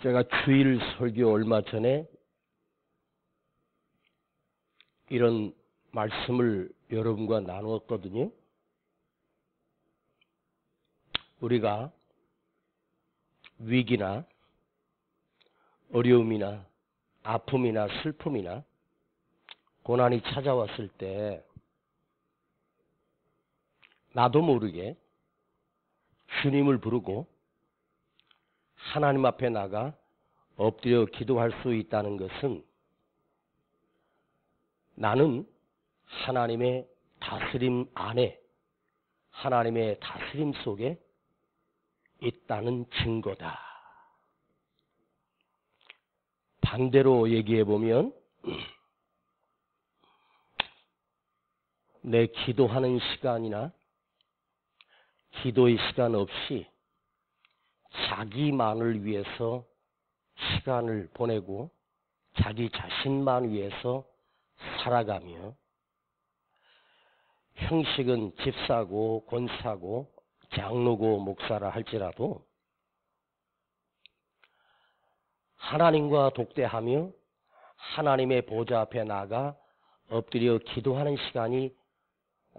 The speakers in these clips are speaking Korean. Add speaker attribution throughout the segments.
Speaker 1: 제가 주일 설교 얼마 전에 이런 말씀을 여러분과 나누었거든요. 우리가 위기나 어려움이나 아픔이나 슬픔이나 고난이 찾아왔을 때 나도 모르게 주님을 부르고 하나님 앞에 나가 엎드려 기도할 수 있다는 것은 나는 하나님의 다스림 안에, 하나님의 다스림 속에 있다는 증거다. 반대로 얘기해 보면 내 기도하는 시간이나 기도의 시간 없이 자기만을 위해서 시간을 보내고 자기 자신만 위해서 살아가며 형식은 집사고 권사고 장로고 목사라 할지라도 하나님과 독대하며 하나님의 보좌 앞에 나가 엎드려 기도하는 시간이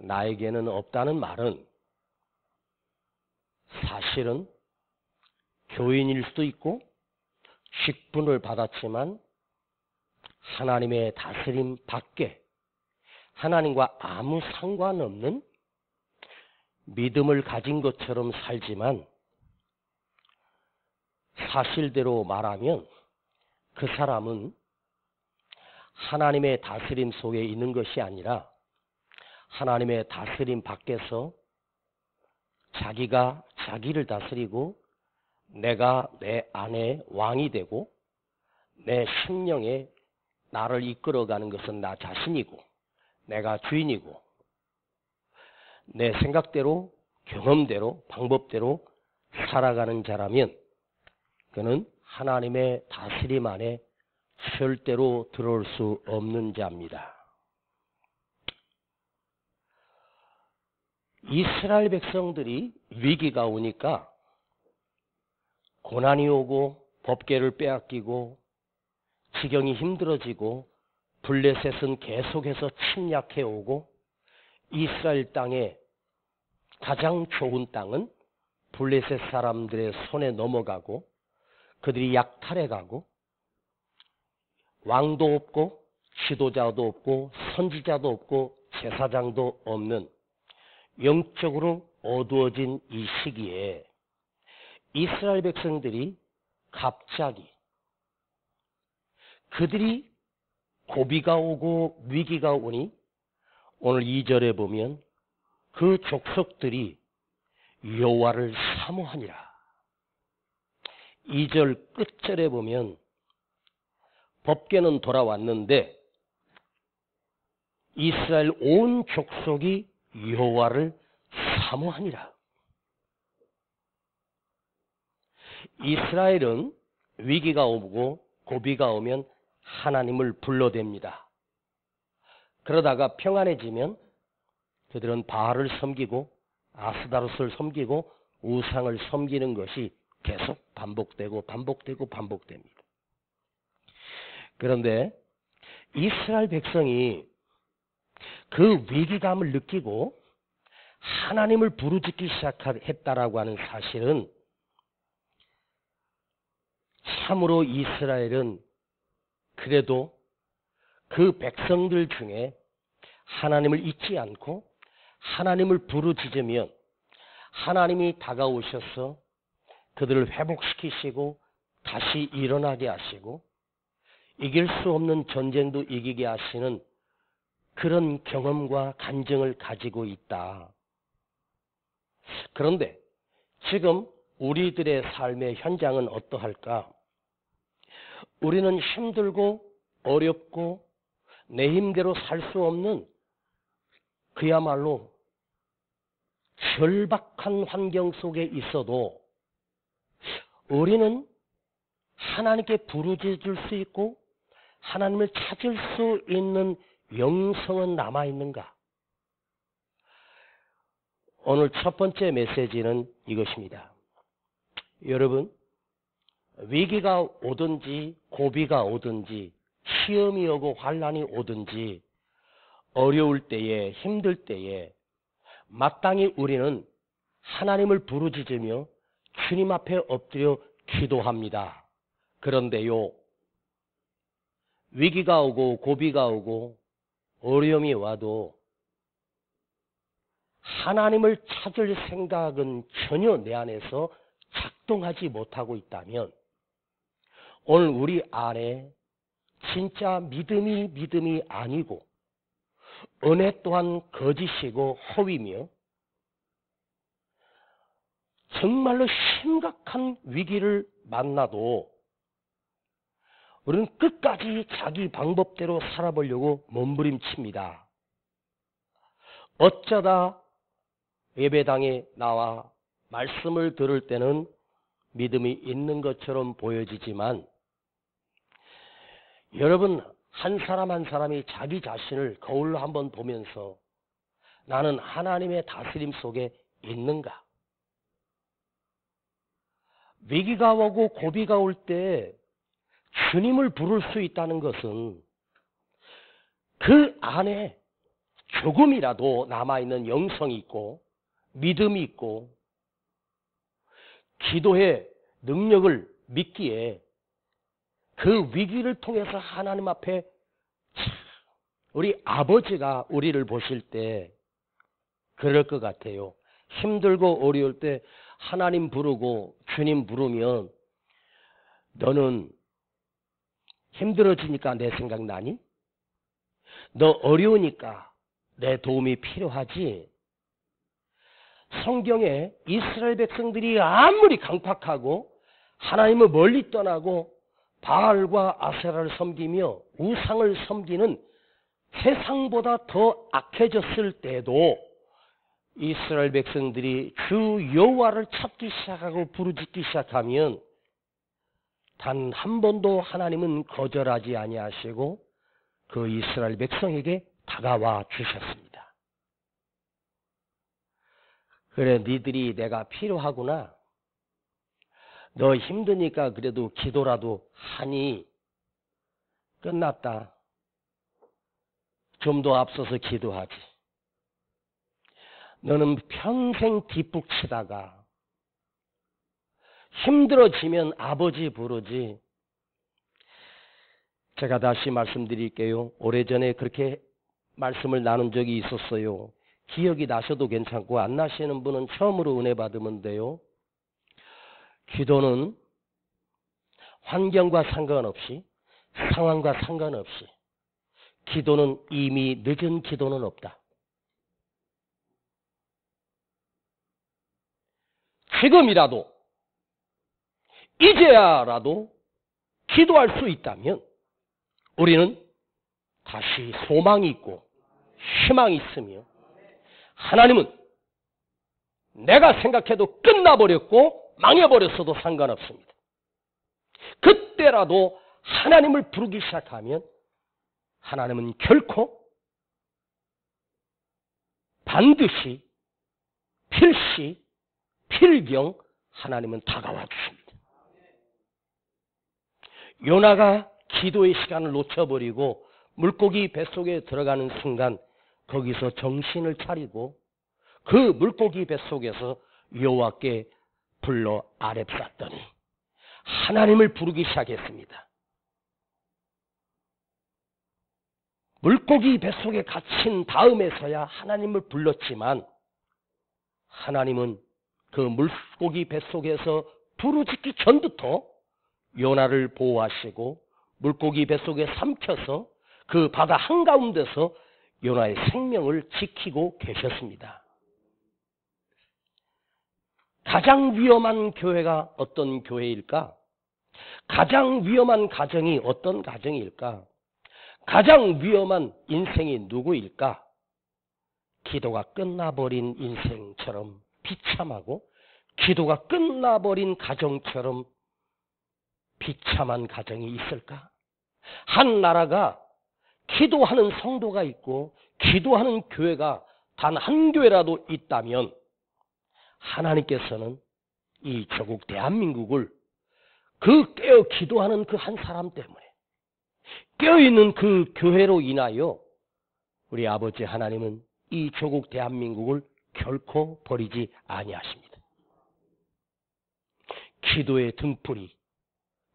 Speaker 1: 나에게는 없다는 말은 사실은 교인일 수도 있고 직분을 받았지만 하나님의 다스림 밖에 하나님과 아무 상관없는 믿음을 가진 것처럼 살지만 사실대로 말하면 그 사람은 하나님의 다스림 속에 있는 것이 아니라 하나님의 다스림 밖에서 자기가 자기를 다스리고 내가 내 안에 왕이 되고 내 심령에 나를 이끌어가는 것은 나 자신이고 내가 주인이고 내 생각대로 경험대로 방법대로 살아가는 자라면 그는 하나님의 다스림 안에 절대로 들어올 수 없는 자입니다. 이스라엘 백성들이 위기가 오니까 고난이 오고 법궤를 빼앗기고 지경이 힘들어지고 블레셋은 계속해서 침략해 오고 이스라엘 땅에 가장 좋은 땅은 블레셋 사람들의 손에 넘어가고 그들이 약탈해가고 왕도 없고 지도자도 없고 선지자도 없고 제사장도 없는 영적으로 어두워진 이 시기에 이스라엘 백성들이 갑자기 그들이 고비가 오고 위기가 오니 오늘 2절에 보면 그 족속들이 여호와를 사모하니라. 2절 끝절에 보면 법궤는 돌아왔는데 이스라엘 온 족속이 여호와를 사모하니라. 이스라엘은 위기가 오고 고비가 오면 하나님을 불러댑니다. 그러다가 평안해지면 그들은 바알을 섬기고 아스다롯을 섬기고 우상을 섬기는 것이 계속 반복되고 반복됩니다. 그런데 이스라엘 백성이 그 위기감을 느끼고 하나님을 부르짖기 시작했다라고 하는 사실은 참으로 이스라엘은 그래도 그 백성들 중에 하나님을 잊지 않고 하나님을 부르짖으면 하나님이 다가오셔서 그들을 회복시키시고 다시 일어나게 하시고 이길 수 없는 전쟁도 이기게 하시는 그런 경험과 간증을 가지고 있다. 그런데 지금 우리들의 삶의 현장은 어떠할까? 우리는 힘들고 어렵고 내 힘대로 살 수 없는 그야말로 절박한 환경 속에 있어도 우리는 하나님께 부르짖을 수 있고 하나님을 찾을 수 있는 영성은 남아있는가? 오늘 첫 번째 메시지는 이것입니다. 여러분, 위기가 오든지 고비가 오든지 시험이 오고 환난이 오든지 어려울 때에 힘들 때에 마땅히 우리는 하나님을 부르짖으며 주님 앞에 엎드려 기도합니다. 그런데요, 위기가 오고 고비가 오고 어려움이 와도 하나님을 찾을 생각은 전혀 내 안에서 작동하지 못하고 있다면 오늘 우리 안에 진짜 믿음이 아니고 은혜 또한 거짓이고 허위며 정말로 심각한 위기를 만나도 우리는 끝까지 자기 방법대로 살아보려고 몸부림칩니다. 어쩌다 예배당에 나와 말씀을 들을 때는 믿음이 있는 것처럼 보여지지만 여러분 한 사람 한 사람이 자기 자신을 거울로 한번 보면서 나는 하나님의 다스림 속에 있는가? 위기가 오고 고비가 올 때 주님을 부를 수 있다는 것은 그 안에 조금이라도 남아있는 영성이 있고 믿음이 있고 기도의 능력을 믿기에 그 위기를 통해서 하나님 앞에 우리 아버지가 우리를 보실 때 그럴 것 같아요. 힘들고 어려울 때 하나님 부르고 주님 부르면 너는 힘들어지니까 내 생각 나니? 너 어려우니까 내 도움이 필요하지? 성경에 이스라엘 백성들이 아무리 강팍하고 하나님을 멀리 떠나고 바알과 아세라를 섬기며 우상을 섬기는 세상보다 더 악해졌을 때도 이스라엘 백성들이 주 여호와를 찾기 시작하고 부르짖기 시작하면 단 한 번도 하나님은 거절하지 아니하시고 그 이스라엘 백성에게 다가와 주셨습니다. 그래, 니들이 내가 필요하구나. 너 힘드니까 그래도 기도라도 하니 끝났다. 좀 더 앞서서 기도하지. 너는 평생 뒷북치다가 힘들어지면 아버지 부르지. 제가 다시 말씀드릴게요. 오래전에 그렇게 말씀을 나눈 적이 있었어요. 기억이 나셔도 괜찮고 안 나시는 분은 처음으로 은혜 받으면 돼요. 기도는 환경과 상관없이 상황과 상관없이 기도는 이미 늦은 기도는 없다. 지금이라도 이제야라도 기도할 수 있다면 우리는 다시 소망이 있고 희망이 있으며 하나님은 내가 생각해도 끝나버렸고 망해버렸어도 상관없습니다. 그때라도 하나님을 부르기 시작하면 하나님은 결코 반드시 필시 필경 하나님은 다가와 주십니다. 요나가 기도의 시간을 놓쳐버리고 물고기 뱃속에 들어가는 순간 거기서 정신을 차리고 그 물고기 뱃속에서 여호와께 불러 아랩쌌더니 하나님을 부르기 시작했습니다. 물고기 뱃속에 갇힌 다음에서야 하나님을 불렀지만 하나님은 그 물고기 뱃속에서 부르짖기 전부터 요나를 보호하시고 물고기 뱃속에 삼켜서 그 바다 한가운데서 요나의 생명을 지키고 계셨습니다. 가장 위험한 교회가 어떤 교회일까? 가장 위험한 가정이 어떤 가정일까? 가장 위험한 인생이 누구일까? 기도가 끝나버린 인생처럼 비참하고 기도가 끝나버린 가정처럼 비참한 가정이 있을까? 한 나라가 기도하는 성도가 있고 기도하는 교회가 단 한 교회라도 있다면 하나님께서는 이 조국 대한민국을 그 깨어 기도하는 그 한 사람 때문에, 깨어있는 그 교회로 인하여 우리 아버지 하나님은 이 조국 대한민국을 결코 버리지 아니하십니다. 기도의 등불이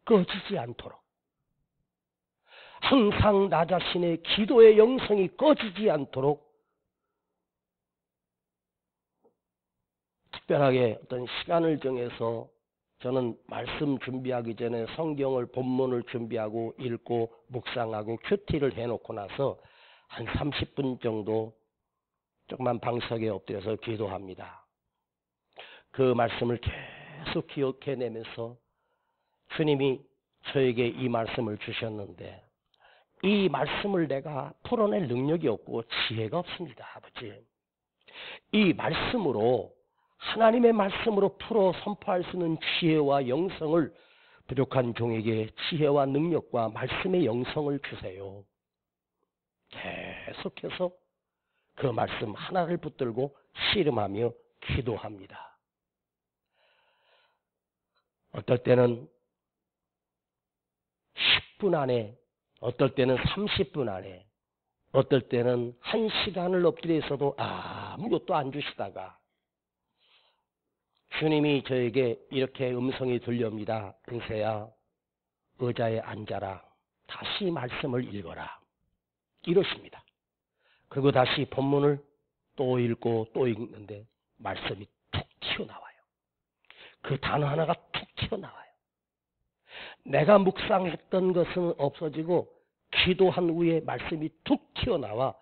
Speaker 1: 꺼지지 않도록, 항상 나 자신의 기도의 영성이 꺼지지 않도록 특별하게 어떤 시간을 정해서 저는 말씀 준비하기 전에 성경을 본문을 준비하고 읽고 묵상하고 큐티를 해놓고 나서 한 30분 정도 조그만 방석에 엎드려서 기도합니다. 그 말씀을 계속 기억해내면서 주님이 저에게 이 말씀을 주셨는데 이 말씀을 내가 풀어낼 능력이 없고 지혜가 없습니다. 아버지, 이 말씀으로, 하나님의 말씀으로 풀어 선포할 수 있는 지혜와 영성을 부족한 종에게 지혜와 능력과 말씀의 영성을 주세요. 계속해서 그 말씀 하나를 붙들고 씨름하며 기도합니다. 어떨 때는 10분 안에, 어떨 때는 30분 안에, 어떨 때는 1시간을 엎드려 있어도 아무것도 안 주시다가 주님이 저에게 이렇게 음성이 들려옵니다. 은세야, 의자에 앉아라. 다시 말씀을 읽어라. 이러십니다. 그리고 다시 본문을 또 읽고 또 읽는데 말씀이 툭 튀어나와요. 그 단어 하나가 툭 튀어나와요. 내가 묵상했던 것은 없어지고 기도한 후에 말씀이 툭 튀어나와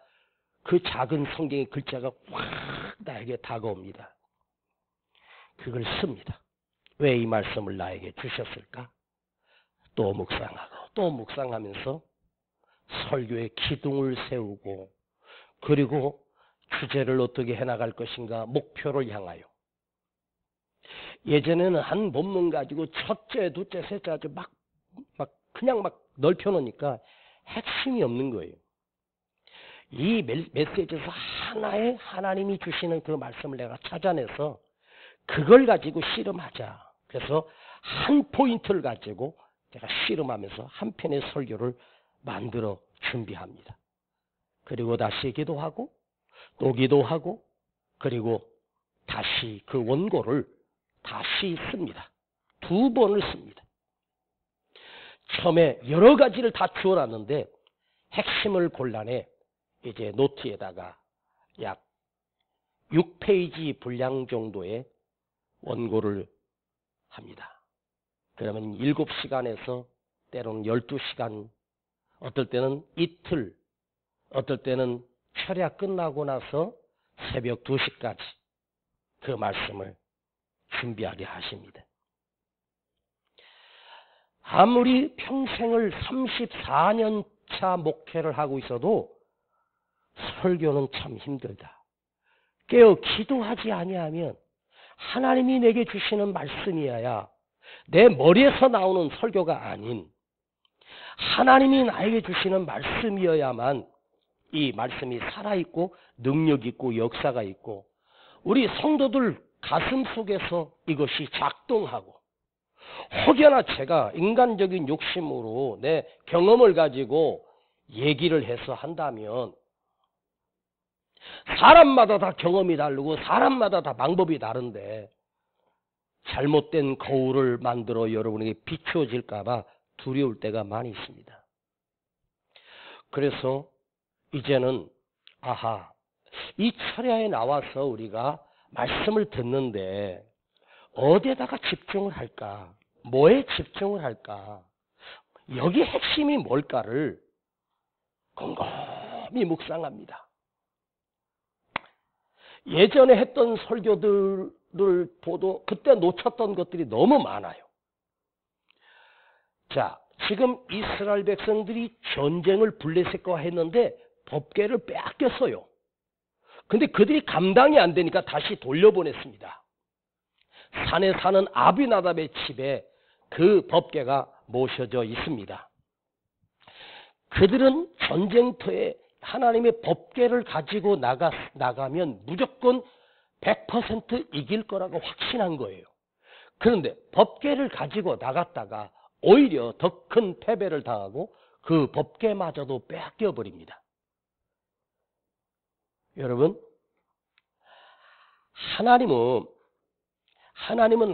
Speaker 1: 그 작은 성경의 글자가 확 나에게 다가옵니다. 그걸 씁니다. 왜 이 말씀을 나에게 주셨을까? 또 묵상하고 또 묵상하면서 설교의 기둥을 세우고, 그리고 주제를 어떻게 해나갈 것인가 목표를 향하여. 예전에는 한 본문 가지고 첫째, 둘째, 셋째 아주 그냥 넓혀놓으니까 핵심이 없는 거예요. 이 메시지에서 하나의 하나님이 주시는 그 말씀을 내가 찾아내서 그걸 가지고 씨름하자. 그래서 한 포인트를 가지고 제가 씨름하면서 한 편의 설교를 만들어 준비합니다. 그리고 다시 기도하고 또 기도하고 그리고 다시 그 원고를 다시 씁니다. 2번을 씁니다. 처음에 여러 가지를 다 주어놨는데 핵심을 골라내 이제 노트에다가 약 6페이지 분량 정도의 원고를 합니다. 그러면 7시간에서 때로는 12시간, 어떨 때는 이틀, 어떨 때는 철야 끝나고 나서 새벽 2시까지 그 말씀을 준비하게 하십니다. 아무리 평생을 34년 차 목회를 하고 있어도 설교는 참 힘들다. 깨어 기도하지 아니하면 하나님이 내게 주시는 말씀이어야, 내 머리에서 나오는 설교가 아닌 하나님이 나에게 주시는 말씀이어야만 이 말씀이 살아있고 능력있고 역사가 있고 우리 성도들 가슴 속에서 이것이 작동하고, 혹여나 제가 인간적인 욕심으로 내 경험을 가지고 얘기를 해서 한다면 사람마다 다 경험이 다르고 사람마다 다 방법이 다른데 잘못된 거울을 만들어 여러분에게 비추어질까 봐 두려울 때가 많이 있습니다. 그래서 이제는 이 철야에 나와서 우리가 말씀을 듣는데 어디에다가 집중을 할까? 뭐에 집중을 할까? 여기 핵심이 뭘까를 곰곰이 묵상합니다. 예전에 했던 설교들을 보도 그때 놓쳤던 것들이 너무 많아요. 자, 지금 이스라엘 백성들이 전쟁을 블레셋과 법궤를 빼앗겼어요. 근데 그들이 감당이 안 되니까 다시 돌려보냈습니다. 산에 사는 아비나답의 집에 그 법궤가 모셔져 있습니다. 그들은 전쟁터에 하나님의 법궤를 가지고 나가면 무조건 100% 이길 거라고 확신한 거예요. 그런데 법궤를 가지고 나갔다가 오히려 더 큰 패배를 당하고 그 법궤마저도 빼앗겨 버립니다. 여러분, 하나님은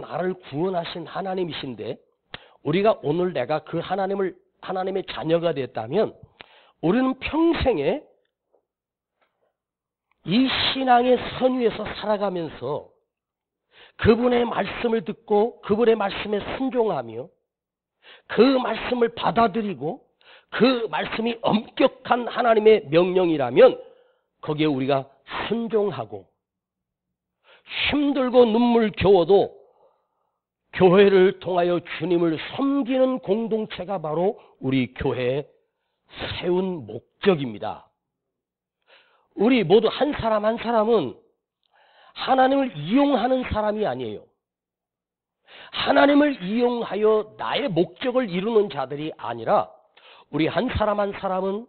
Speaker 1: 나를 구원하신 하나님이신데, 우리가 오늘 내가 그 하나님의 자녀가 됐다면 우리는 평생에 이 신앙의 선 위에서 살아가면서 그분의 말씀을 듣고 그분의 말씀에 순종하며 그 말씀을 받아들이고 그 말씀이 엄격한 하나님의 명령이라면 거기에 우리가 순종하고 힘들고 눈물겨워도 교회를 통하여 주님을 섬기는 공동체가 바로 우리 교회의 세운 목적입니다. 우리 모두 한 사람 한 사람은 하나님을 이용하는 사람이 아니에요. 하나님을 이용하여 나의 목적을 이루는 자들이 아니라 우리 한 사람 한 사람은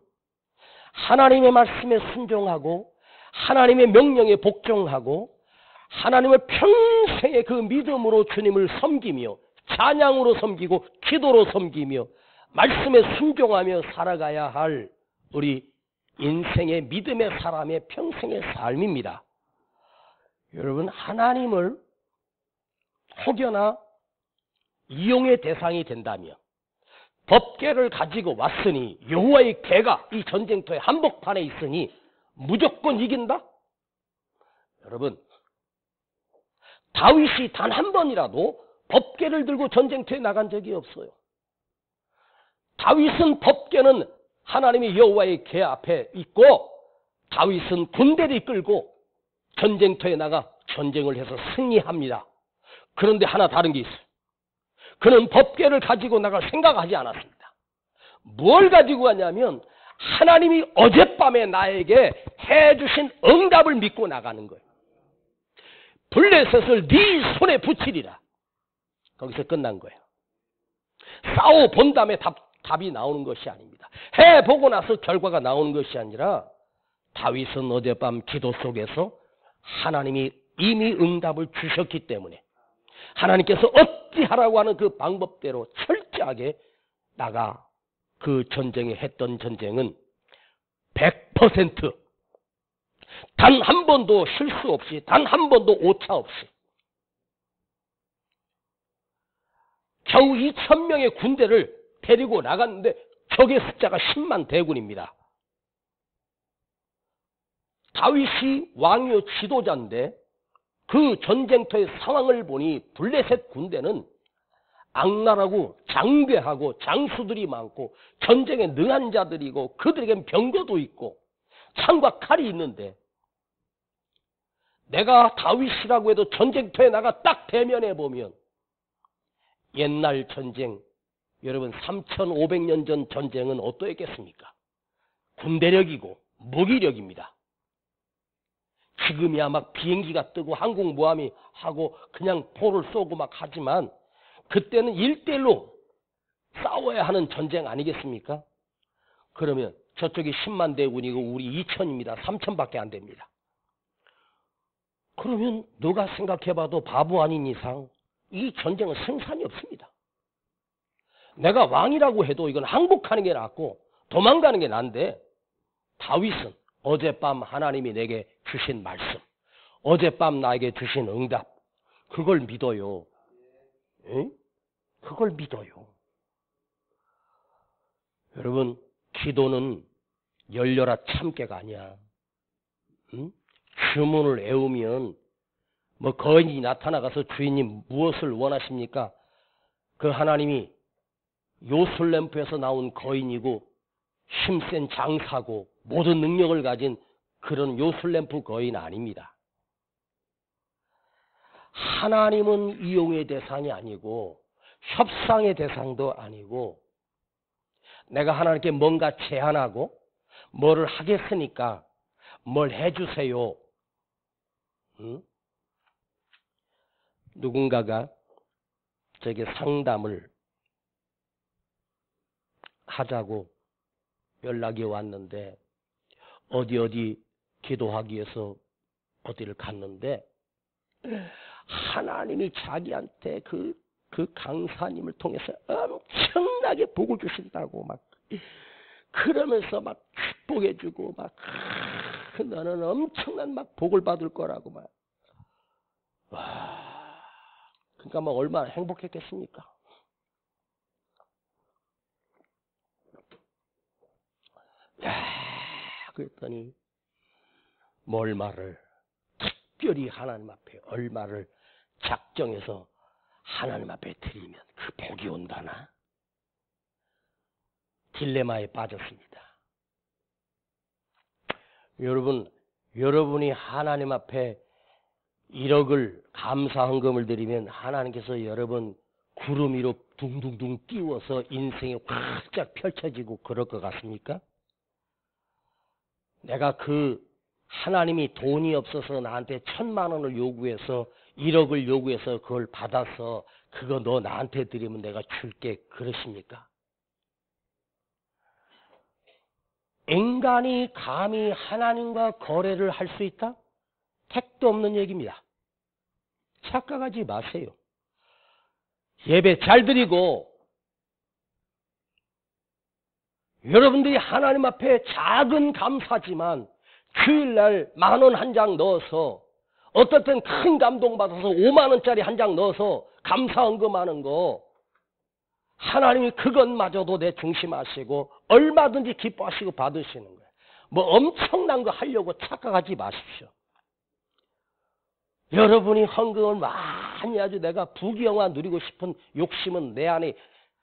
Speaker 1: 하나님의 말씀에 순종하고 하나님의 명령에 복종하고 하나님을 평생의 그 믿음으로 주님을 섬기며 찬양으로 섬기고 기도로 섬기며 말씀에 순종하며 살아가야 할 우리 인생의 믿음의 사람의 평생의 삶입니다. 여러분, 하나님을 혹여나 이용의 대상이 된다면 법궤를 가지고 왔으니 여호와의 궤가 이 전쟁터의 한복판에 있으니 무조건 이긴다? 여러분, 다윗이 단 한 번이라도 법궤를 들고 전쟁터에 나간 적이 없어요. 다윗은 법궤는 하나님의 여호와의 궤 앞에 있고 다윗은 군대를 이끌고 전쟁터에 나가 전쟁을 해서 승리합니다. 그런데 하나 다른 게 있어요. 그는 법궤를 가지고 나갈 생각하지 않았습니다. 뭘 가지고 왔냐면 하나님이 어젯밤에 나에게 해주신 응답을 믿고 나가는 거예요. 블레셋을 네 손에 붙이리라. 거기서 끝난 거예요. 싸워 본 다음에 답이 나오는 것이 아닙니다. 해보고 나서 결과가 나오는 것이 아니라 다윗은 어젯밤 기도 속에서 하나님이 이미 응답을 주셨기 때문에 하나님께서 어찌하라고 하는 그 방법대로 철저하게 나가 그 전쟁에 했던 전쟁은 100% 단 한 번도 실수 없이 단 한 번도 오차 없이 겨우 2,000명의 군대를 데리고 나갔는데 적의 숫자가 10만 대군입니다. 다윗이 왕이요 지도자인데 그 전쟁터의 상황을 보니 블레셋 군대는 악랄하고 장대하고 장수들이 많고 전쟁에 능한 자들이고 그들에겐 병거도 있고 창과 칼이 있는데 내가 다윗이라고 해도 전쟁터에 나가 딱 대면해 보면 옛날 전쟁, 여러분 3,500년 전 전쟁은 어떠했겠습니까? 군대력이고 무기력입니다. 지금이야 막 비행기가 뜨고 항공모함이 하고 그냥 포를 쏘고 막 하지만 그때는 1대1로 싸워야 하는 전쟁 아니겠습니까? 그러면 저쪽이 10만 대군이고 우리 2,000입니다. 3,000밖에 안 됩니다. 그러면 너가 생각해봐도 바보 아닌 이상 이 전쟁은 생산이 없습니다. 내가 왕이라고 해도 이건 항복하는 게 낫고 도망가는 게 난데 다윗은 어젯밤 하나님이 내게 주신 말씀, 어젯밤 나에게 주신 응답, 그걸 믿어요. 응? 그걸 믿어요. 여러분, 기도는 열려라 참깨가 아니야. 응? 주문을 외우면 뭐 거인이 나타나가서 주인님 무엇을 원하십니까? 그 하나님이 요술램프에서 나온 거인이고 힘센 장사고 모든 능력을 가진 그런 요술램프 거인 아닙니다. 하나님은 이용의 대상이 아니고 협상의 대상도 아니고 내가 하나님께 뭔가 제안하고 뭐를 하겠으니까 뭘 해주세요. 응? 누군가가 저에게 상담을 하자고 연락이 왔는데 어디 기도하기 위해서 어디를 갔는데 하나님이 자기한테 그 강사님을 통해서 엄청나게 복을 주신다고 막 그러면서 막 축복해주고 막 너는 엄청난 막 복을 받을 거라고 막. 와, 그러니까 뭐 얼마나 행복했겠습니까? 야, 그랬더니 얼마를 특별히 하나님 앞에 얼마를 작정해서 하나님 앞에 드리면 그 복이 온다나? 딜레마에 빠졌습니다. 여러분이 하나님 앞에 1억을 감사헌금을 드리면 하나님께서 여러분 구름 위로 둥둥둥 띄워서 인생이 활짝 펼쳐지고 그럴 것 같습니까? 내가 하나님이 돈이 없어서 나한테 1,000만 원을 요구해서 1억을 요구해서 그걸 받아서 그거 너 나한테 드리면 내가 줄게 그러십니까? 인간이 감히 하나님과 거래를 할 수 있다? 택도 없는 얘기입니다. 착각하지 마세요. 예배 잘 드리고 여러분들이 하나님 앞에 작은 감사지만 주일날 10,000원 한 장 넣어서 어떨 땐 큰 감동받아서 5만 원짜리 한 장 넣어서 감사헌금하는 거 하나님이 그것마저도 내 중심하시고 얼마든지 기뻐하시고 받으시는 거예요. 뭐 엄청난 거 하려고 착각하지 마십시오. 여러분이 헌금을 많이 아주 내가 부귀영화 누리고 싶은 욕심은 내 안에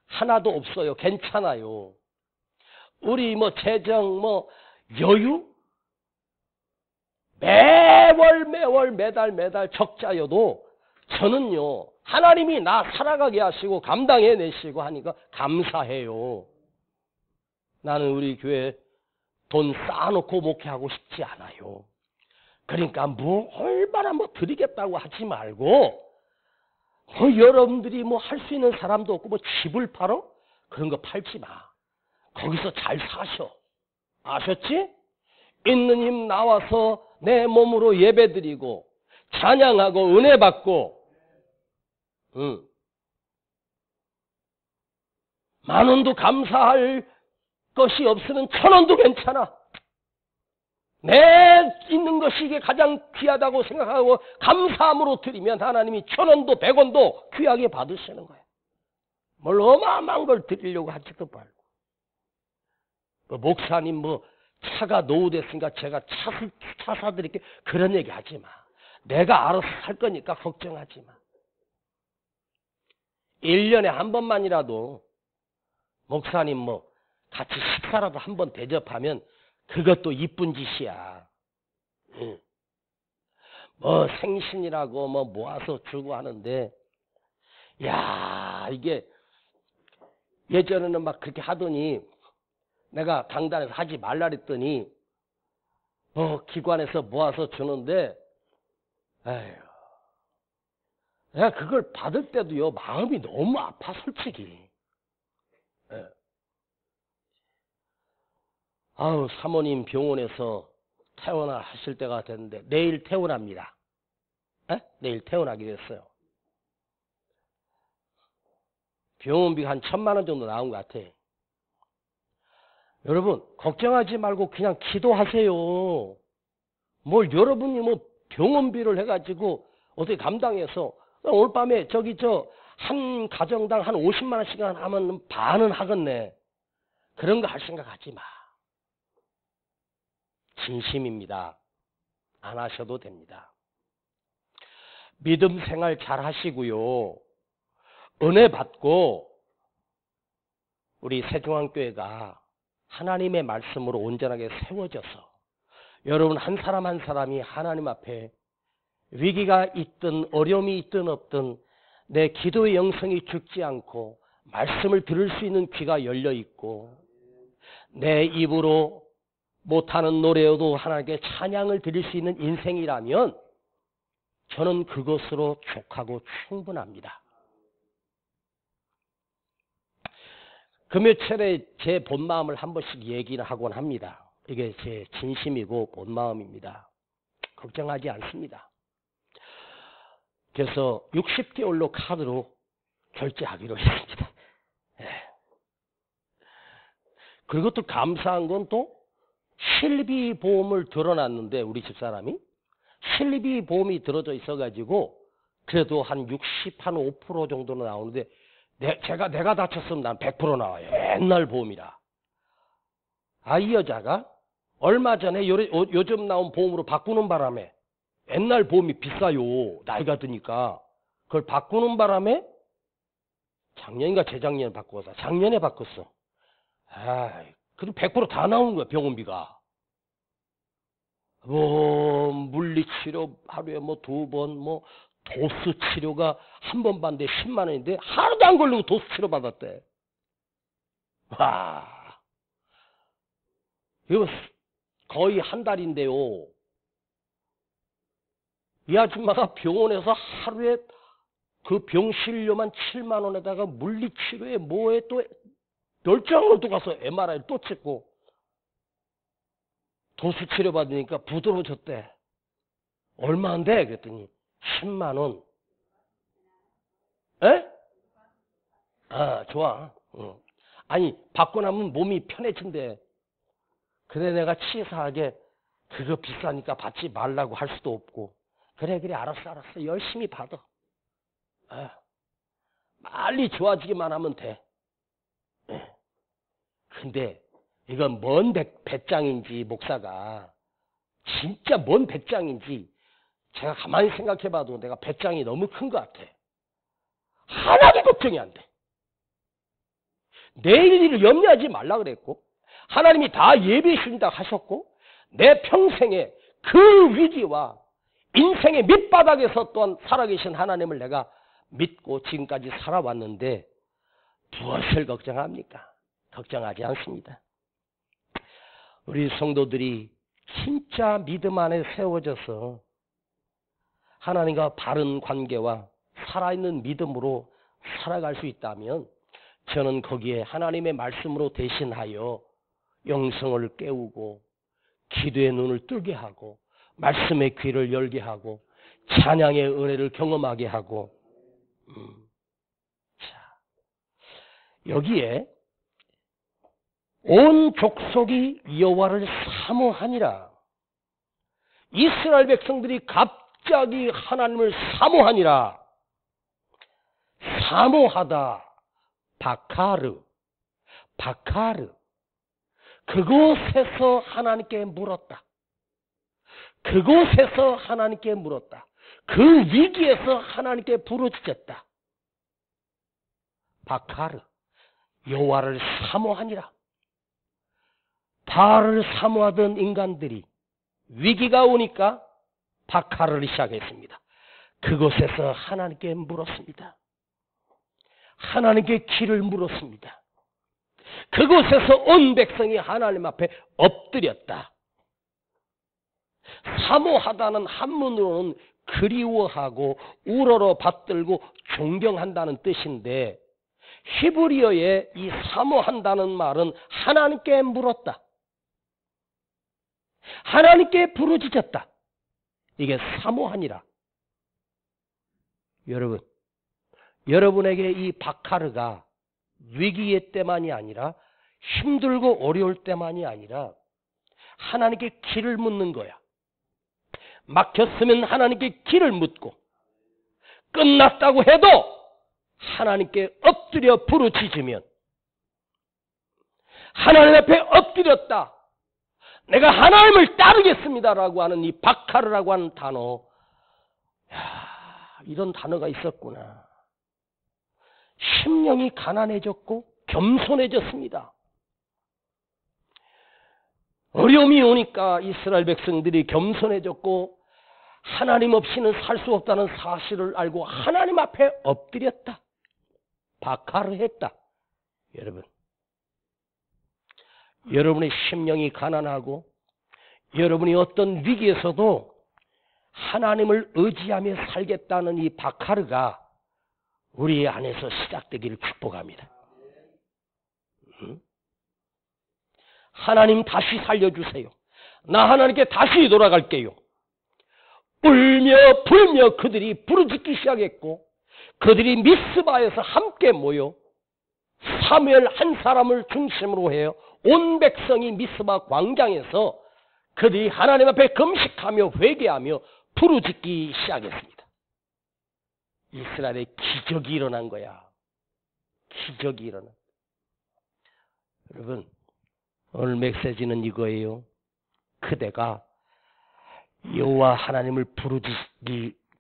Speaker 1: 하나도 없어요. 괜찮아요. 우리 뭐 재정 뭐 여유 매월 매달 적자여도 저는요 하나님이 나 살아가게 하시고 감당해내시고 하니까 감사해요. 나는 우리 교회 돈 쌓아놓고 목회하고 싶지 않아요. 그러니까 얼마나 드리겠다고 하지 말고 여러분들이 할 수 있는 사람도 없고 집을 팔어? 그런 거 팔지 마. 거기서 잘 사셔. 아셨지? 있는 힘 나와서 내 몸으로 예배드리고 찬양하고 은혜 받고 10,000원도 감사할 것이 없으면 1,000원도 괜찮아. 내 있는 것이 이게 가장 귀하다고 생각하고 감사함으로 드리면 하나님이 1,000원도 100원도 귀하게 받으시는 거예요. 뭘 어마어마한 걸 드리려고 하지도 말고. 목사님 차가 노후됐으니까 제가 차 사드릴게 그런 얘기 하지 마. 내가 알아서 살 거니까 걱정하지 마. 1년에 한 번만이라도 목사님 같이 식사라도 한 번 대접하면 그것도 이쁜 짓이야. 생신이라고 모아서 주고 하는데 야 이게 예전에는 그렇게 하더니 내가 강단에서 하지 말라 그랬더니 기관에서 모아서 주는데 에휴 내가 그걸 받을 때도요 마음이 너무 아파 솔직히. 사모님 병원에서 퇴원을 하실 때가 됐는데 내일 퇴원합니다. 내일 퇴원하게 됐어요. 병원비가 한 1,000만 원 정도 나온 것 같아. 여러분 걱정하지 말고 그냥 기도하세요. 여러분이 병원비를 해가지고 어떻게 감당해서 오늘 밤에 한 가정당 한 50만 원씩 하면 반은 하겠네. 그런 거 할 생각하지 마. 진심입니다. 안 하셔도 됩니다. 믿음 생활 잘 하시고요. 은혜 받고 우리 세종안교회가 하나님의 말씀으로 온전하게 세워져서 여러분 한 사람 한 사람이 하나님 앞에 위기가 있든 어려움이 있든 없든 내 기도의 영성이 죽지 않고 말씀을 들을 수 있는 귀가 열려 있고 내 입으로 못하는 노래여도 하나님께 찬양을 드릴 수 있는 인생이라면 저는 그것으로 족하고 충분합니다. 금요철에 제 본마음을 한 번씩 얘기를 하곤 합니다. 이게 제 진심이고 본마음입니다. 걱정하지 않습니다. 그래서 60개월로 카드로 결제하기로 했습니다. 그리고 또 감사한 건 또 실비 보험을 들어놨는데 우리 집사람이 실비 보험이 들어져 있어가지고 그래도 한 5% 정도는 나오는데 내가 다쳤으면 난 100% 나와요. 옛날 보험이라. 이 여자가 얼마 전에 요즘 나온 보험으로 바꾸는 바람에 옛날 보험이 비싸요. 나이가 드니까. 그걸 바꾸는 바람에 작년인가 재작년에 바꾸었어. 작년에 바꿨어. 그래도 100% 다 나오는 거야, 병원비가. 물리치료 하루에 2번, 도수 치료가 한 번 받는데 10만 원인데 하루도 안 걸리고 도수 치료 받았대. 이거 거의 한 달인데요. 이 아줌마가 병원에서 하루에 그 병실료만 7만 원에다가 물리치료에 뭐에 또 널쩡한 또 가서 MRI 또 찍고 도수 치료 받으니까 부드러워졌대. 얼마인데? 그랬더니 10만 원. 에? 좋아. 아니 받고 나면 몸이 편해진대. 그래 내가 치사하게 그거 비싸니까 받지 말라고 할 수도 없고 그래 알았어 열심히 받아. 빨리 좋아지기만 하면 돼. 근데 이건 뭔 배짱인지 목사가 진짜 뭔 배짱인지 제가 가만히 생각해봐도 내가 배짱이 너무 큰 것 같아. 하나도 걱정이 안 돼. 내일 일을 염려하지 말라 그랬고 하나님이 다 예비해 주신다 하셨고 내 평생에 그 위기와 인생의 밑바닥에서 또한 살아계신 하나님을 내가 믿고 지금까지 살아왔는데 무엇을 걱정합니까? 걱정하지 않습니다. 우리 성도들이 진짜 믿음 안에 세워져서 하나님과 바른 관계와 살아있는 믿음으로 살아갈 수 있다면 저는 거기에 하나님의 말씀으로 대신하여 영성을 깨우고 기도의 눈을 뜨게 하고 말씀의 귀를 열게 하고 찬양의 은혜를 경험하게 하고 여기에 온 족속이 여호와를 사모하니라. 이스라엘 백성들이 갑자기 하나님을 사모하니라. 사모하다. 바카르. 그곳에서 하나님께 물었다. 그곳에서 하나님께 물었다. 그 위기에서 하나님께 부르짖었다. 바카르. 여호와를 사모하니라. 바알을 사모하던 인간들이 위기가 오니까 바카르를 시작했습니다. 그곳에서 하나님께 물었습니다. 하나님께 길을 물었습니다. 그곳에서 온 백성이 하나님 앞에 엎드렸다. 사모하다는 한문으로는 그리워하고 우러러 받들고 존경한다는 뜻인데 히브리어의 이 사모한다는 말은 하나님께 물었다. 하나님께 부르짖었다. 이게 사모하니라. 여러분에게 이 바카르가 위기의 때만이 아니라 힘들고 어려울 때만이 아니라 하나님께 길을 묻는 거야. 막혔으면 하나님께 길을 묻고 끝났다고 해도 하나님께 엎드려 부르짖으면 하나님 앞에 엎드렸다. 내가 하나님을 따르겠습니다라고 하는 이 바카르라고 하는 단어. 이런 단어가 있었구나. 심령이 가난해졌고 겸손해졌습니다. 어려움이 오니까 이스라엘 백성들이 겸손해졌고 하나님 없이는 살 수 없다는 사실을 알고 하나님 앞에 엎드렸다. 바카르 했다. 여러분의 심령이 가난하고 여러분이 어떤 위기에서도 하나님을 의지하며 살겠다는 이 바카르가 우리 안에서 시작되기를 축복합니다. 하나님 다시 살려주세요. 나 하나님께 다시 돌아갈게요. 울며 불며 그들이 부르짖기 시작했고 그들이 미스바에서 함께 모여 사무엘 한 사람을 중심으로 해요. 온 백성이 미스바 광장에서 그들이 하나님 앞에 금식하며 회개하며 부르짖기 시작했습니다. 이스라엘에 기적이 일어난 거야. 기적이 일어난. 여러분, 오늘 메시지는 이거예요. 그대가 여호와 하나님을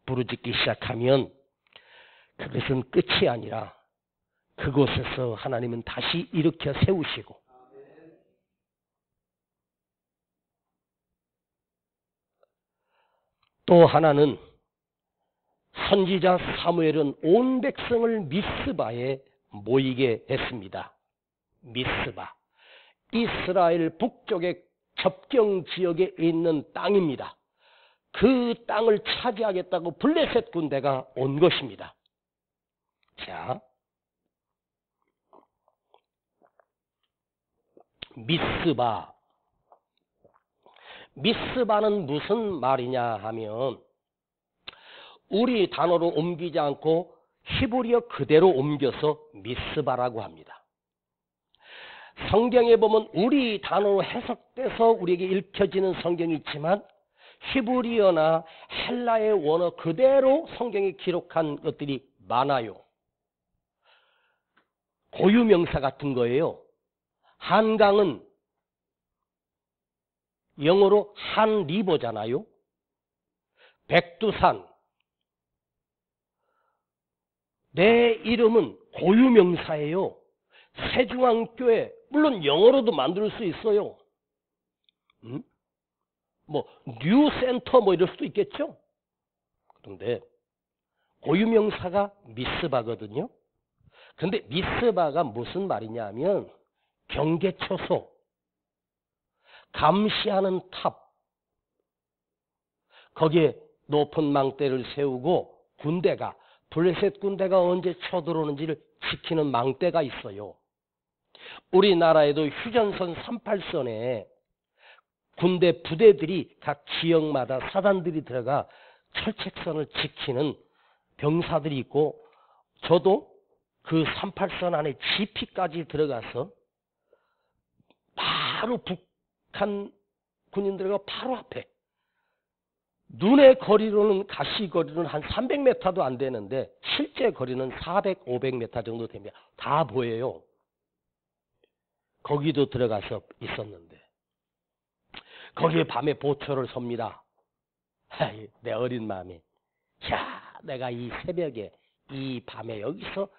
Speaker 1: 부르짖기 시작하면 그것은 끝이 아니라 그곳에서 하나님은 다시 일으켜 세우시고 또 하나는 선지자 사무엘은 온 백성을 미스바에 모이게 했습니다. 미스바. 이스라엘 북쪽의 접경 지역에 있는 땅입니다. 그 땅을 차지하겠다고 블레셋 군대가 온 것입니다. 자, 미스바. 미스바는 무슨 말이냐 하면 우리 단어로 옮기지 않고 히브리어 그대로 옮겨서 미스바라고 합니다. 성경에 보면 우리 단어로 해석돼서 우리에게 읽혀지는 성경이 있지만 히브리어나 헬라의 원어 그대로 성경에 기록한 것들이 많아요. 고유명사 같은 거예요. 한강은 영어로 한 리버잖아요. 백두산. 내 이름은 고유명사예요. 세중앙교회, 물론 영어로도 만들 수 있어요. 뭐 뉴센터 뭐 이럴 수도 있겠죠. 그런데 고유명사가 미스바거든요. 그런데 미스바가 무슨 말이냐 하면 경계초소, 감시하는 탑, 거기에 높은 망대를 세우고 군대가 블레셋 군대가 언제 쳐들어오는지를 지키는 망대가 있어요. 우리나라에도 휴전선 38선에 군대 부대들이 각 지역마다 사단들이 들어가 철책선을 지키는 병사들이 있고 저도 그 38선 안에 지피까지 들어가서 바로 북한 군인들과 바로 앞에 눈의 거리로는 가시 거리로는 한 300m도 안 되는데 실제 거리는 400, 500m 정도 됩니다. 다 보여요. 거기도 들어가서 있었는데 거기에 밤에 보초를 섭니다. 내 어린 마음에 야, 내가 이 새벽에 이 밤에 여기서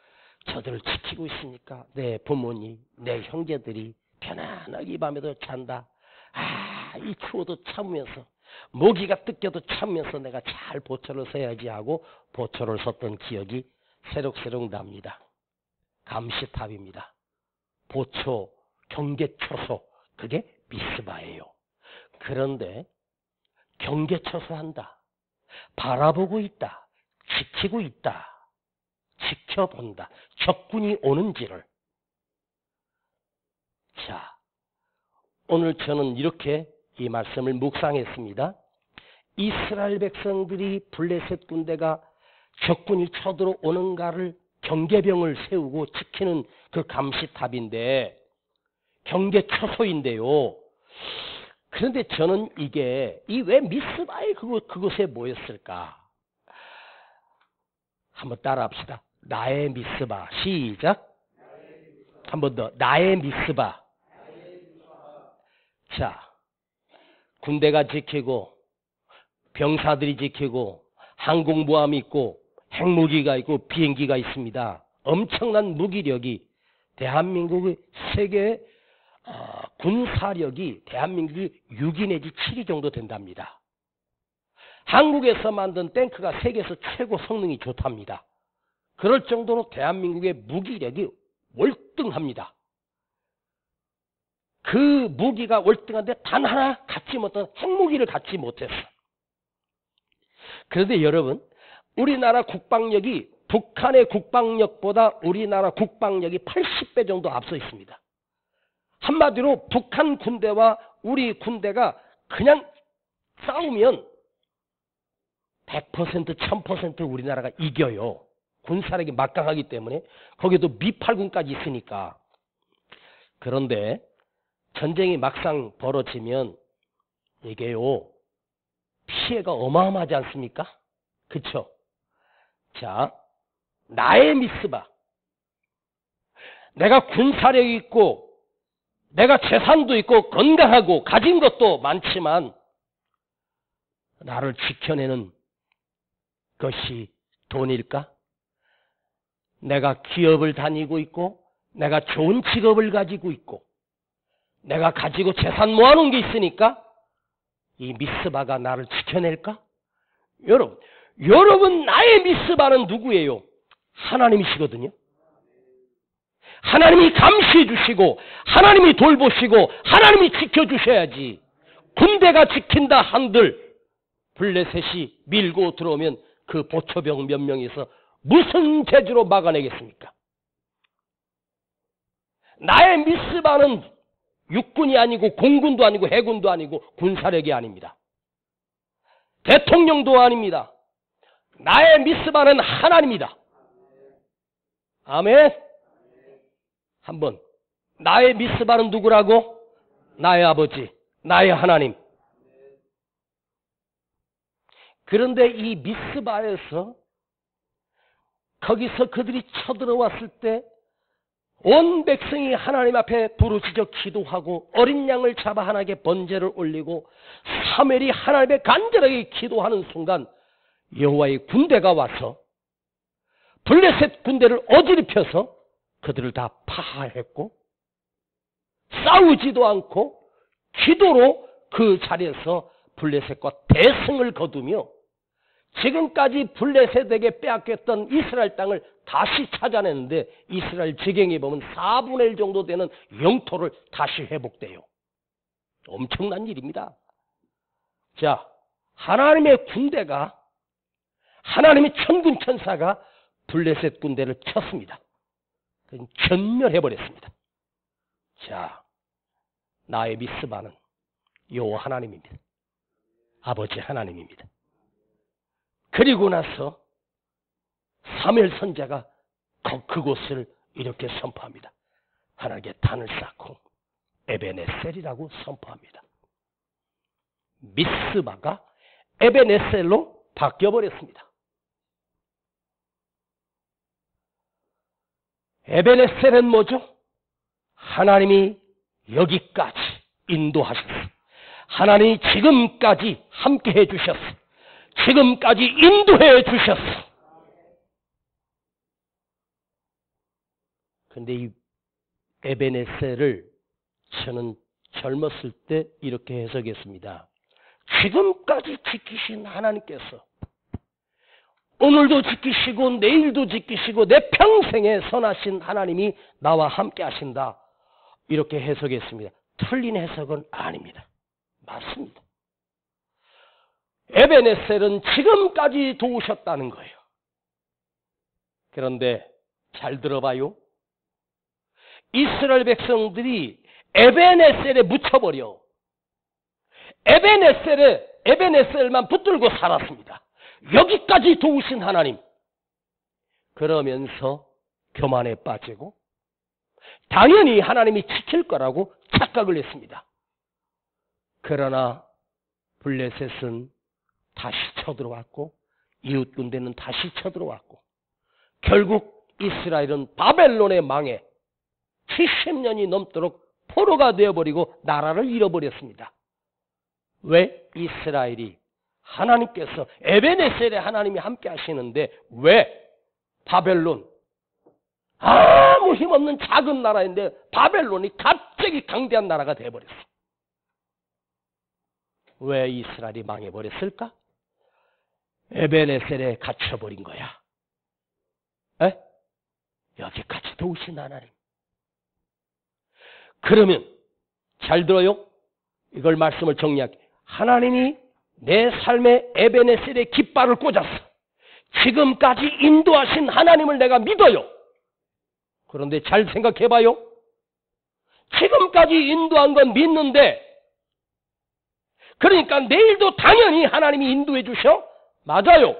Speaker 1: 저들을 지키고 있으니까 내 부모님, 내 형제들이 편안하게 이 밤에도 잔다. 이 추워도 참으면서 모기가 뜯겨도 참으면서 내가 잘 보초를 서야지 하고 보초를 섰던 기억이 새록새록 납니다. 감시탑입니다. 보초, 경계초소, 그게 미스바예요. 그런데 경계초소한다. 바라보고 있다. 지키고 있다. 지켜본다. 적군이 오는지를. 자, 오늘 저는 이렇게 이 말씀을 묵상했습니다. 이스라엘 백성들이 블레셋 군대가 적군이 쳐들어오는가를 경계병을 세우고 지키는 그 감시탑인데 경계초소인데요. 그런데 저는 이게 왜 미스바에 그곳에 모였을까? 한번 따라합시다. 나의 미스바. 시작. 한 번 더. 나의 미스바. 자, 군대가 지키고 병사들이 지키고 항공모함이 있고 핵무기가 있고 비행기가 있습니다. 엄청난 무기력이 대한민국의 세계 군사력이 대한민국이 6위 내지 7위 정도 된답니다. 한국에서 만든 탱크가 세계에서 최고 성능이 좋답니다. 그럴 정도로 대한민국의 무기력이 월등합니다. 그 무기가 월등한데 단 하나 갖지 못한 핵무기를 갖지 못했어. 그런데 여러분, 우리나라 국방력이 북한의 국방력보다 우리나라 국방력이 80배 정도 앞서 있습니다. 한마디로 북한 군대와 우리 군대가 그냥 싸우면 100%, 1000% 우리나라가 이겨요. 군사력이 막강하기 때문에. 거기도 미-8군까지 있으니까. 그런데 전쟁이 막상 벌어지면 이게요, 피해가 어마어마하지 않습니까? 그쵸? 자, 나의 미스바. 내가 군사력이 있고, 내가 재산도 있고, 건강하고, 가진 것도 많지만, 나를 지켜내는 것이 돈일까? 내가 기업을 다니고 있고, 내가 좋은 직업을 가지고 있고, 내가 가지고 재산 모아놓은 게 있으니까, 이 미스바가 나를 지켜낼까? 여러분 나의 미스바는 누구예요? 하나님이시거든요. 하나님이 감시해 주시고 하나님이 돌보시고 하나님이 지켜주셔야지. 군대가 지킨다 한들 블레셋이 밀고 들어오면 그 보초병 몇 명이서 무슨 재주로 막아내겠습니까? 나의 미스바는 육군이 아니고 공군도 아니고 해군도 아니고 군사력이 아닙니다. 대통령도 아닙니다. 나의 미스바는 하나님이다. 아멘. 한번 나의 미스바는 누구라고? 나의 아버지, 나의 하나님. 그런데 이 미스바에서 거기서 그들이 쳐들어왔을 때 온 백성이 하나님 앞에 부르짖어 기도하고 어린 양을 잡아 하나님께 번제를 올리고 사무엘이 하나님께 간절하게 기도하는 순간 여호와의 군대가 와서 블레셋 군대를 어지럽혀서 그들을 다 파하했고 싸우지도 않고 기도로 그 자리에서 블레셋과 대승을 거두며 지금까지 블레셋에게 빼앗겼던 이스라엘 땅을 다시 찾아내는데 이스라엘 지경에 보면 4분의 1 정도 되는 영토를 다시 회복돼요. 엄청난 일입니다. 자, 하나님의 군대가 하나님의 천군 천사가 블레셋 군대를 쳤습니다. 전멸해버렸습니다. 자, 나의 미스바는 여호와 하나님입니다. 아버지 하나님입니다. 그리고 나서 사무엘 선지자가 그곳을 이렇게 선포합니다. 하나님께 단을 쌓고 에베네셀이라고 선포합니다. 미스바가 에베네셀로 바뀌어버렸습니다. 에베네셀은 뭐죠? 하나님이 여기까지 인도하셨어. 하나님이 지금까지 함께해 주셨어. 지금까지 인도해 주셨어. 근데 이 에베네셀을 저는 젊었을 때 이렇게 해석했습니다. 지금까지 지키신 하나님께서 오늘도 지키시고 내일도 지키시고 내 평생에 선하신 하나님이 나와 함께 하신다. 이렇게 해석했습니다. 틀린 해석은 아닙니다. 맞습니다. 에베네셀은 지금까지 도우셨다는 거예요. 그런데 잘 들어봐요. 이스라엘 백성들이 에베네셀에 묻혀버려. 에베네셀만 붙들고 살았습니다. 여기까지 도우신 하나님. 그러면서 교만에 빠지고 당연히 하나님이 지킬 거라고 착각을 했습니다. 그러나 블레셋은 다시 쳐들어왔고 이웃 군대는 다시 쳐들어왔고 결국 이스라엘은 바벨론의 망에 70년이 넘도록 포로가 되어버리고 나라를 잃어버렸습니다. 왜? 이스라엘이 하나님께서 에베네셀에 하나님이 함께 하시는데 왜 바벨론 아무 힘없는 작은 나라인데 바벨론이 갑자기 강대한 나라가 되어버렸어. 왜 이스라엘이 망해버렸을까? 에베네셀에 갇혀버린 거야. 에? 여기까지 도우신 하나님. 그러면 잘 들어요. 이걸 말씀을 정리할게. 하나님이 내 삶의 에베네셀에 깃발을 꽂았어. 지금까지 인도하신 하나님을 내가 믿어요. 그런데 잘 생각해봐요. 지금까지 인도한 건 믿는데 그러니까 내일도 당연히 하나님이 인도해 주셔? 맞아요.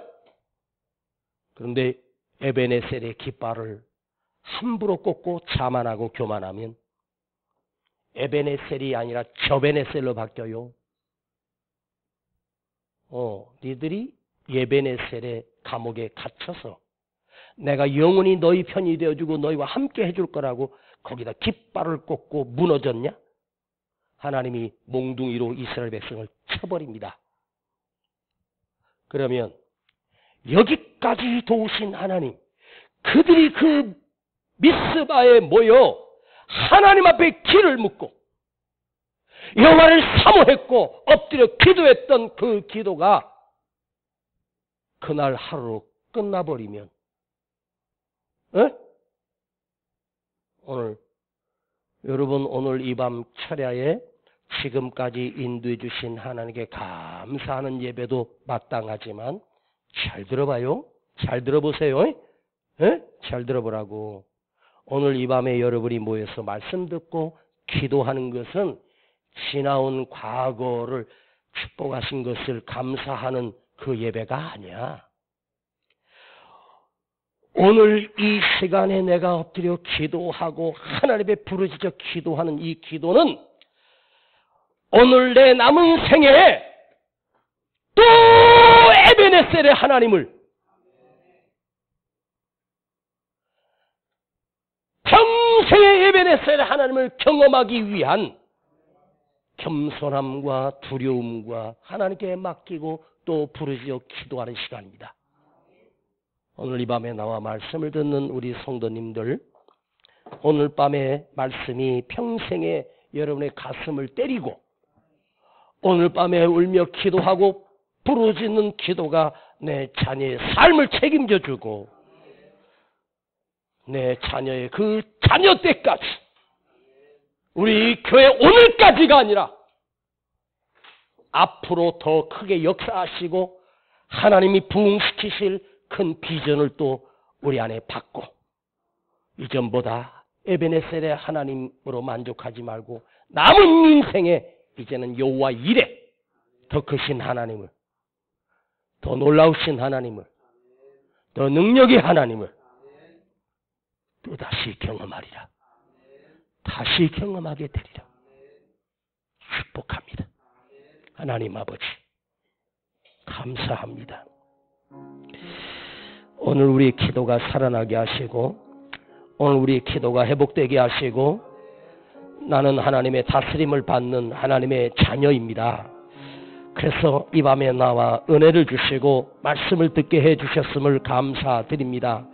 Speaker 1: 그런데 에베네셀의 깃발을 함부로 꽂고 자만하고 교만하면 에베네셀이 아니라 저베네셀로 바뀌어요. 니들이 에베네셀의 감옥에 갇혀서 내가 영원히 너희 편이 되어주고 너희와 함께 해줄 거라고 거기다 깃발을 꽂고 무너졌냐? 하나님이 몽둥이로 이스라엘 백성을 쳐버립니다. 그러면 여기까지 도우신 하나님, 그들이 그 미스바에 모여 하나님 앞에 길을 묻고 여호와를 사모했고 엎드려 기도했던 그 기도가 그날 하루로 끝나버리면 여러분 오늘 이 밤 철야에 지금까지 인도해 주신 하나님께 감사하는 예배도 마땅하지만 잘 들어봐요. 잘 들어보세요. 잘 들어보라고. 오늘 이 밤에 여러분이 모여서 말씀 듣고 기도하는 것은 지나온 과거를 축복하신 것을 감사하는 그 예배가 아니야. 오늘 이 시간에 내가 엎드려 기도하고 하나님께 부르짖어 기도하는 이 기도는 오늘 내 남은 생에 또 에베네셀의 하나님을 평생의 에베네셀의 하나님을 경험하기 위한 겸손함과 두려움과 하나님께 맡기고 또 부르짖어 기도하는 시간입니다. 오늘 이 밤에 나와 말씀을 듣는 우리 성도님들, 오늘 밤에 말씀이 평생에 여러분의 가슴을 때리고 오늘 밤에 울며 기도하고 부르짖는 기도가 내 자녀의 삶을 책임져 주고 내 자녀의 그 자녀 때까지 우리 교회 오늘까지가 아니라 앞으로 더 크게 역사하시고 하나님이 부흥시키실 큰 비전을 또 우리 안에 받고 이전보다 에베네셀의 하나님으로 만족하지 말고 남은 인생에 이제는 여호와 이레 더 크신 하나님을, 더 놀라우신 하나님을, 더 능력의 하나님을 또다시 경험하리라. 다시 경험하게 되리라. 축복합니다. 하나님 아버지 감사합니다. 오늘 우리의 기도가 살아나게 하시고 오늘 우리의 기도가 회복되게 하시고 나는 하나님의 다스림을 받는 하나님의 자녀입니다. 그래서 이 밤에 나와 은혜를 주시고 말씀을 듣게 해주셨음을 감사드립니다.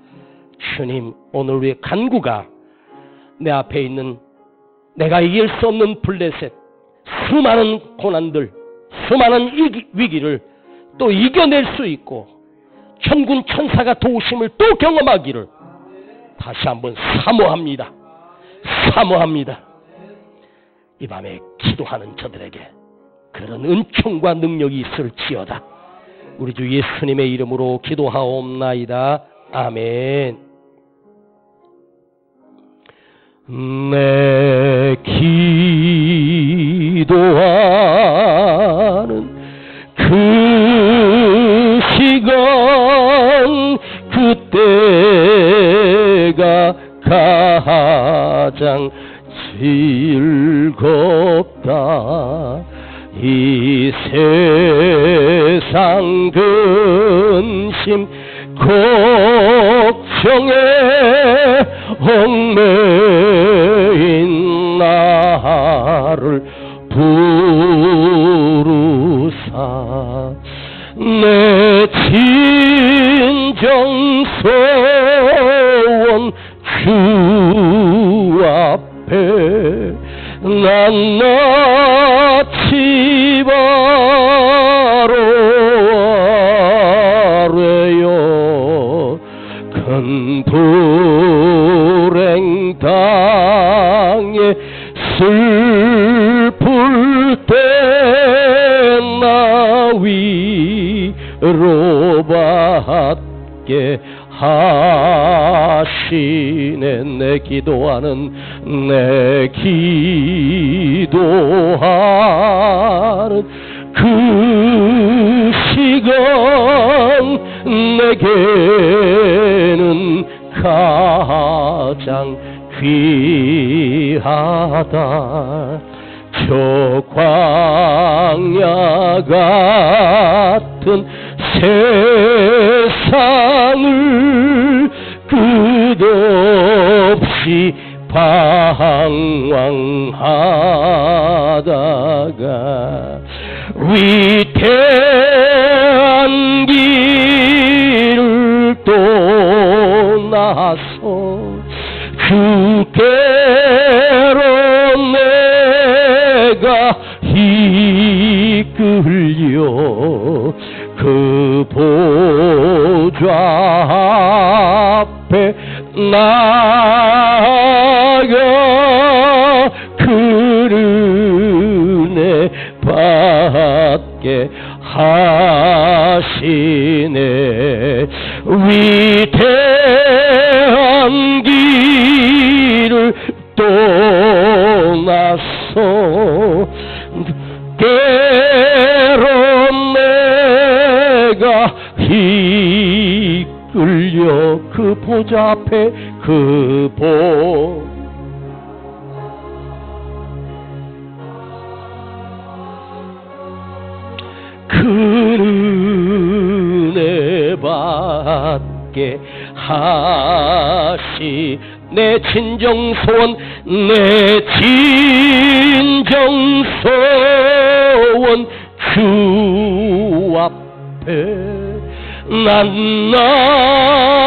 Speaker 1: 주님, 오늘 우리의 간구가 내 앞에 있는 내가 이길 수 없는 블레셋, 수많은 고난들, 수많은 위기를 또 이겨낼 수 있고 천군 천사가 도우심을 또 경험하기를 다시 한번 사모합니다. 사모합니다. 이 밤에 기도하는 저들에게 그런 은총과 능력이 있을지어다. 우리 주 예수님의 이름으로 기도하옵나이다. 아멘. 내 기도하는 그 시간 그때가 가장 즐겁다. 이 세상 근심 걱정에 얽매인 나를 부르사 내 진정 소원 주 앞에 낱낱이 바로아래요. 큰 불행 땅에 슬플 때 나 위로받게 하시네. 내 기도하는 내 기도하는 그 시간 내게는 가장 귀하다. 저 광야 같은 세상을 끝없이 방황하다가 위태한 길을 떠나서 주께로 내가 이끌려 그 보좌 앞에 나아가 그 은혜 받게 하시네. 위대한 길을 떠나서 깨로 내가 이끌려 그 보좌 앞에 그 은혜 받게 하시. 내 진정소원, 내 진정소원 주 앞에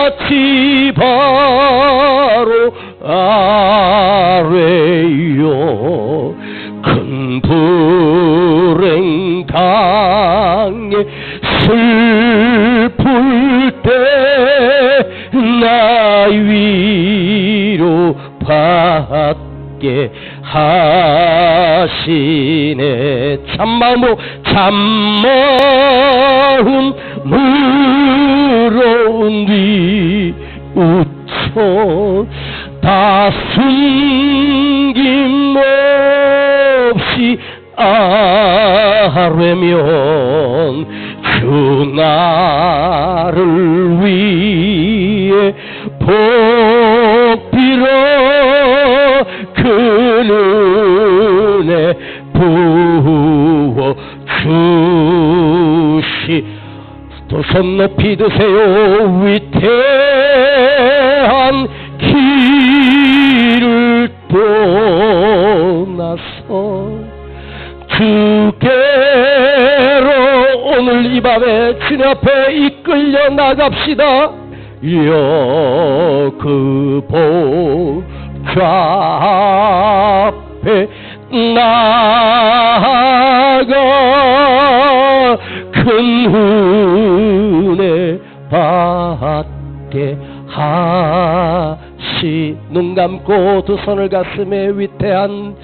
Speaker 1: 낱낱이 바로 아래요. 큰 불행 당해 슬플 때 나 위로 받게 하시네. 참마음으로 뉘우쳐 다 숨김없이 아뢰면 주 나를 위해 복빌어 그 은혜 부어 주시. 또 손 높이 드세요. 위태한 길을 떠나서 주께로 오늘 이 밤에 주님 앞에 이끌려 나갑시다. 그 보좌 앞에 나아가 큰 은혜 받게 하시. 눈 감고 두 손을 가슴에 위태한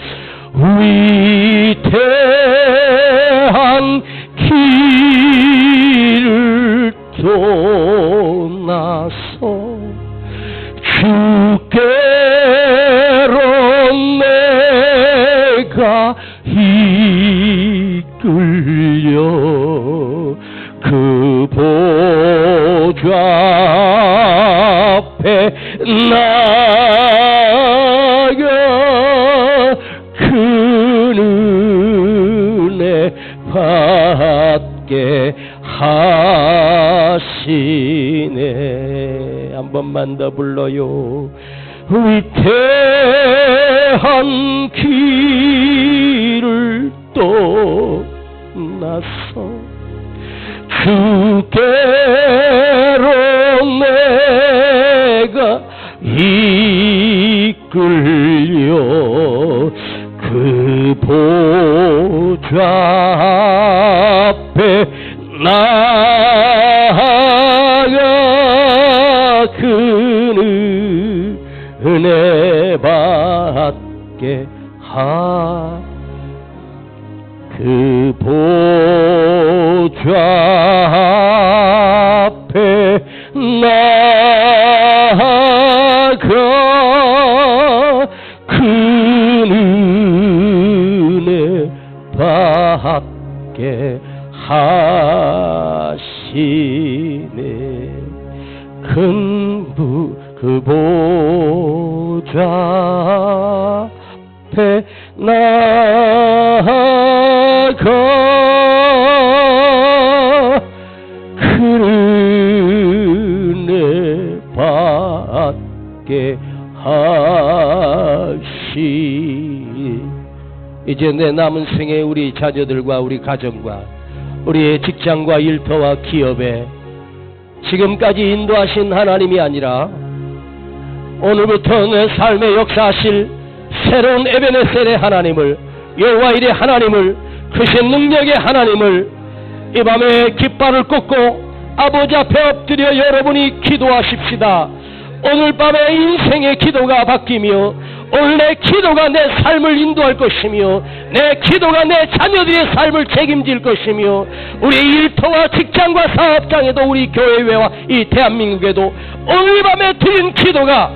Speaker 1: 길을 떠나서 주께로 내가 이끌려 그 보좌 앞에 나아가 그 은혜 받게 하시네. 한 번만 더 불러요. 위태한 길을 떠나서 주께로 내가 이끌려 그 보좌 앞에 나아가 그 은혜 받게 그 보좌 앞에 나아가 그 은혜 받게 큰 보좌 앞에 나아가 은혜 받게 하시. 이제 내 남은 생에 우리 자녀들과 우리 가정과 우리의 직장과 일터와 기업에 지금까지 인도하신 하나님이 아니라 오늘부터 내 삶에 역사하실 새로운 에베네셀의 하나님을, 여호와 일의 하나님을, 크신 능력의 하나님을 이 밤에 깃발을 꽂고 아버지 앞에 엎드려 여러분이 기도하십시다. 오늘 밤에 인생의 기도가 바뀌며 오늘 내 기도가 내 삶을 인도할 것이며 내 기도가 내 자녀들의 삶을 책임질 것이며 우리 일터와 직장과 사업장에도 우리 교회와 이 대한민국에도 오늘 밤에 드린 기도가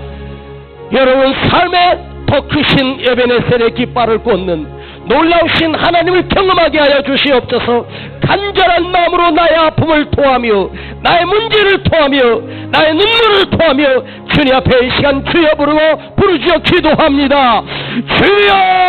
Speaker 1: 여러분 삶에 더 크신 에베네셀의 깃발을 꽂는 놀라우신 하나님을 경험하게 하여 주시옵소서. 간절한 마음으로 나의 아픔을 토하며 나의 문제를 토하며 나의 눈물을 토하며 주님 앞에 이 시간 주여 부르고 부르짖어 기도합니다. 주여